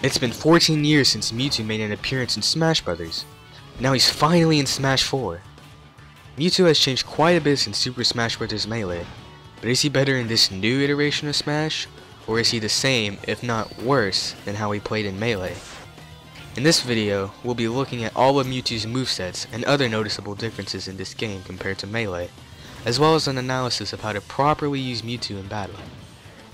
It's been 14 years since Mewtwo made an appearance in Smash Bros. Now he's finally in Smash 4. Mewtwo has changed quite a bit since Super Smash Bros. Melee, but is he better in this new iteration of Smash, or is he the same, if not worse, than how he played in Melee? In this video, we'll be looking at all of Mewtwo's movesets and other noticeable differences in this game compared to Melee, as well as an analysis of how to properly use Mewtwo in battle.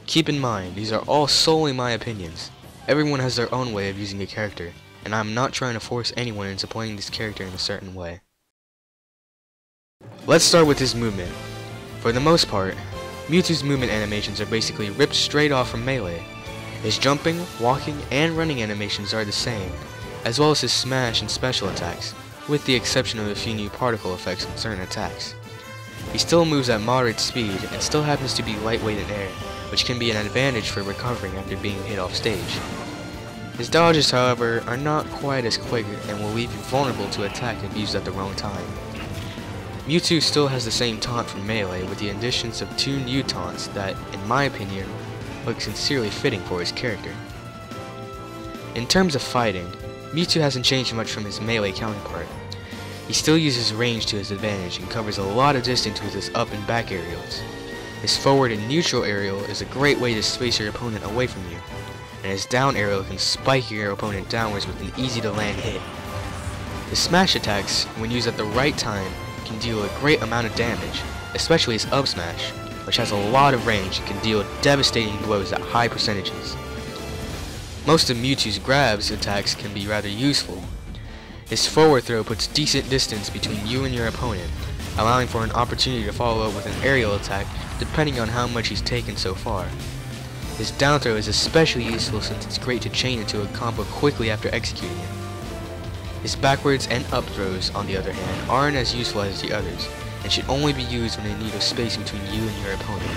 Keep in mind, these are all solely my opinions. Everyone has their own way of using a character, and I'm not trying to force anyone into playing this character in a certain way. Let's start with his movement. For the most part, Mewtwo's movement animations are basically ripped straight off from Melee. His jumping, walking, and running animations are the same, as well as his smash and special attacks, with the exception of a few new particle effects on certain attacks. He still moves at moderate speed, and still happens to be lightweight in air, which can be an advantage for recovering after being hit off stage. His dodges, however, are not quite as quick and will leave you vulnerable to attack if used at the wrong time. Mewtwo still has the same taunt from Melee, with the additions of two new taunts that, in my opinion, look sincerely fitting for his character. In terms of fighting, Mewtwo hasn't changed much from his Melee counterpart. He still uses range to his advantage and covers a lot of distance with his up and back aerials. His forward and neutral aerial is a great way to space your opponent away from you, and his down aerial can spike your opponent downwards with an easy to land hit. His smash attacks, when used at the right time, can deal a great amount of damage, especially his up smash, which has a lot of range and can deal devastating blows at high percentages. Most of Mewtwo's grabs attacks can be rather useful. His forward throw puts decent distance between you and your opponent, allowing for an opportunity to follow up with an aerial attack depending on how much he's taken so far. His down throw is especially useful since it's great to chain into a combo quickly after executing it. His backwards and up throws, on the other hand, aren't as useful as the others, and should only be used when in need of space between you and your opponent.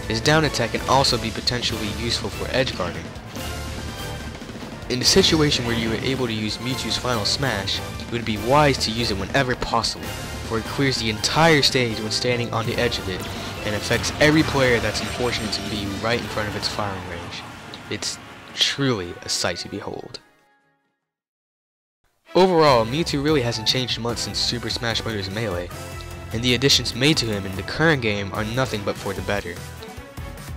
His down attack can also be potentially useful for edge guarding. In a situation where you are able to use Mewtwo's final smash, it would be wise to use it whenever possible, for it clears the entire stage when standing on the edge of it, and affects every player that's unfortunate to be right in front of its firing range. It's truly a sight to behold. Overall, Mewtwo really hasn't changed much since Super Smash Bros. Melee, and the additions made to him in the current game are nothing but for the better.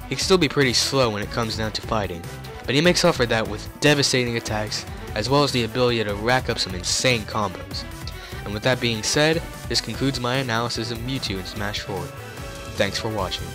He can still be pretty slow when it comes down to fighting, but he makes up for that with devastating attacks, as well as the ability to rack up some insane combos. And with that being said, this concludes my analysis of Mewtwo in Smash 4. Thanks for watching.